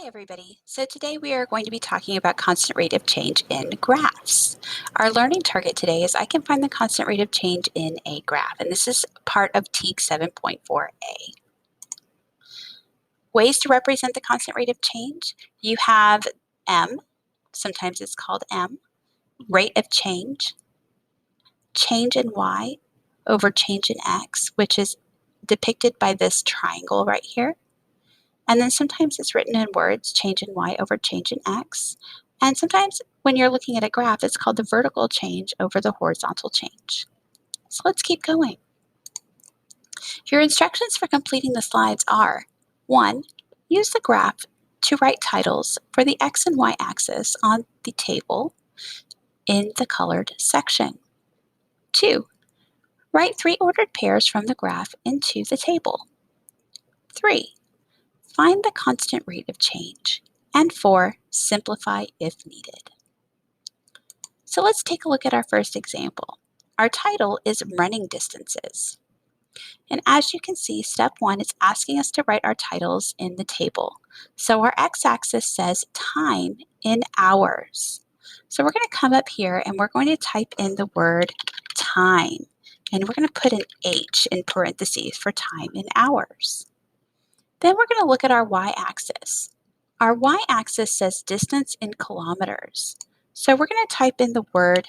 Hi everybody. So today we are going to be talking about constant rate of change in graphs. Our learning target today is I can find the constant rate of change in a graph, and this is part of TEAG 7.4a. Ways to represent the constant rate of change. You have M, sometimes it's called M, rate of change in Y over change in X, which is depicted by this triangle right here. And then sometimes it's written in words, change in Y over change in X. And sometimes when you're looking at a graph, it's called the vertical change over the horizontal change. So let's keep going. Your instructions for completing the slides are: 1. Use the graph to write titles for the X and Y axis on the table in the colored section. 2. Write 3 ordered pairs from the graph into the table. 3. Find the constant rate of change. And 4, simplify if needed. So let's take a look at our first example. Our title is running distances. And as you can see, step 1 is asking us to write our titles in the table. So our x-axis says time in hours. So we're going to come up here and we're going to type in the word time. And we're going to put an H in parentheses for time in hours. Then we're going to look at our y-axis. Our y-axis says distance in kilometers. So we're going to type in the word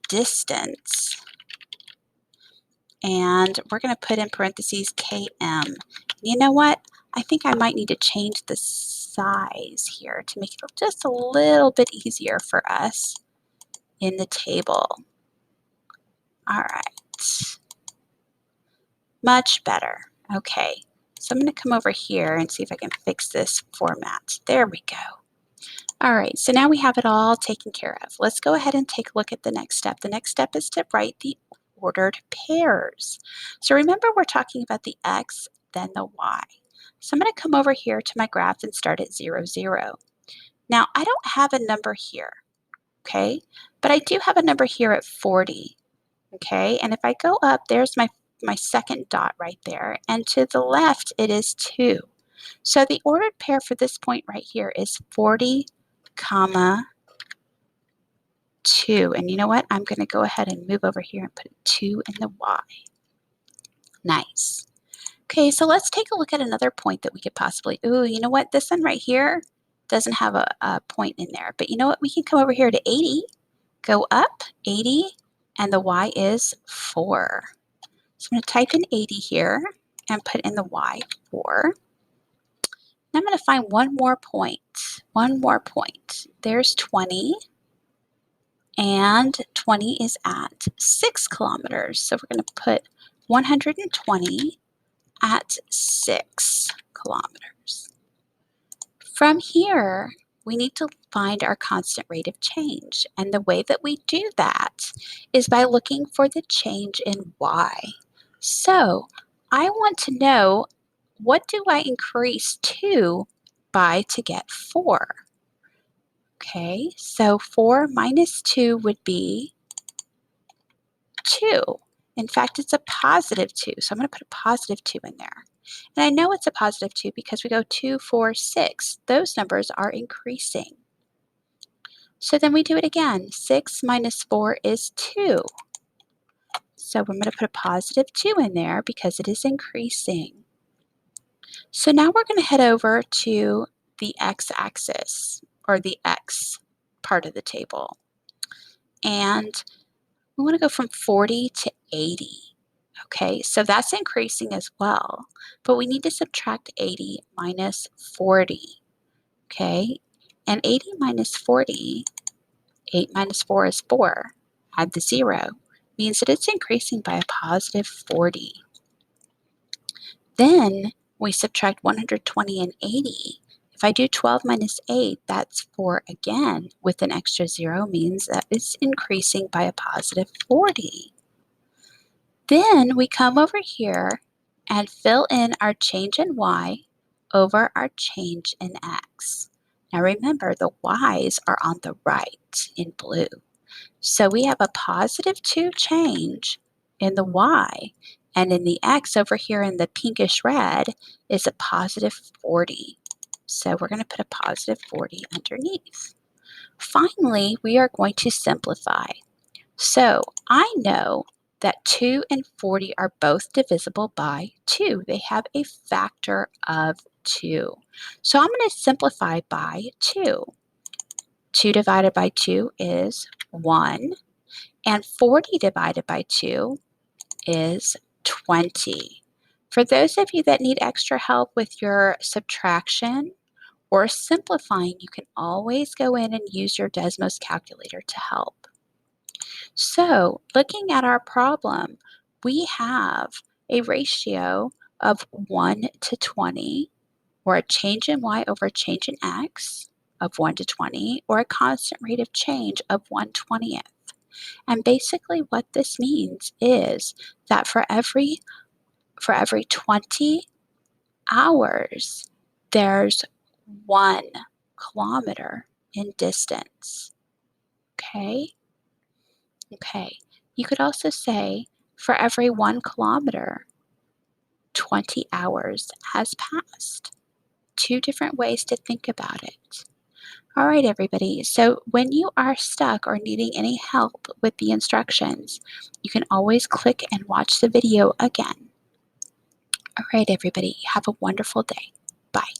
distance, and we're going to put in parentheses km. You know what? I think I might need to change the size here to make it just a little bit easier for us in the table. All right. Much better. Okay. So I'm going to come over here and see if I can fix this format. There we go. All right, so now we have it all taken care of. Let's go ahead and take a look at the next step. The next step is to write the ordered pairs. So remember, we're talking about the X, then the Y. So I'm going to come over here to my graph and start at 0, 0. Now, I don't have a number here, okay? But I do have a number here at 40, okay? And if I go up, there's my second dot right there. And to the left, it is 2. So the ordered pair for this point right here is 40, comma 2. And you know what? I'm going to go ahead and move over here and put 2 in the Y. Nice. Okay, so let's take a look at another point that we could possibly, you know what? This one right here doesn't have a point in there. But you know what? We can come over here to 80, go up 80, and the Y is 4. So I'm going to type in 80 here and put in the Y, 4. I'm going to find one more point. One more point. There's 20. And 20 is at 6 kilometers. So we're going to put 120 at 6 kilometers. From here, we need to find our constant rate of change. And the way that we do that is by looking for the change in Y. So I want to know, what do I increase 2 by to get 4? Okay, so 4 minus 2 would be 2. In fact, it's a positive 2, so I'm going to put a positive 2 in there. And I know it's a positive 2 because we go 2, 4, 6. Those numbers are increasing. So then we do it again. 6 minus 4 is 2. So we're going to put a positive 2 in there because it is increasing. So now we're going to head over to the x-axis, or the x part of the table. And we want to go from 40 to 80. Okay, so that's increasing as well, but we need to subtract 80 minus 40. Okay, and 80 minus 40, 8 minus 4 is 4. Add the 0, means that it's increasing by a positive 40. Then we subtract 120 and 80. If I do 12 minus 8, that's 4 again, with an extra 0, means that it's increasing by a positive 40. Then we come over here and fill in our change in Y over our change in X. Now remember, the Y's are on the right in blue. So we have a positive 2 change in the Y, and in the X over here in the pinkish red is a positive 40. So we're going to put a positive 40 underneath. Finally, we are going to simplify. So I know that 2 and 40 are both divisible by 2. They have a factor of 2. So I'm going to simplify by 2. 2 divided by 2 is 1, and 40 divided by 2 is 20. For those of you that need extra help with your subtraction or simplifying, you can always go in and use your Desmos calculator to help. So, looking at our problem, we have a ratio of 1 to 20, or a change in y over a change in x of 1 to 20, or a constant rate of change of 1/20th. And basically what this means is that for every 20 hours, there's 1 kilometer in distance. Okay? Okay. You could also say for every 1 kilometer, 20 hours has passed. Two different ways to think about it. All right, everybody. So when you are stuck or needing any help with the instructions, you can always click and watch the video again. All right, everybody. Have a wonderful day. Bye.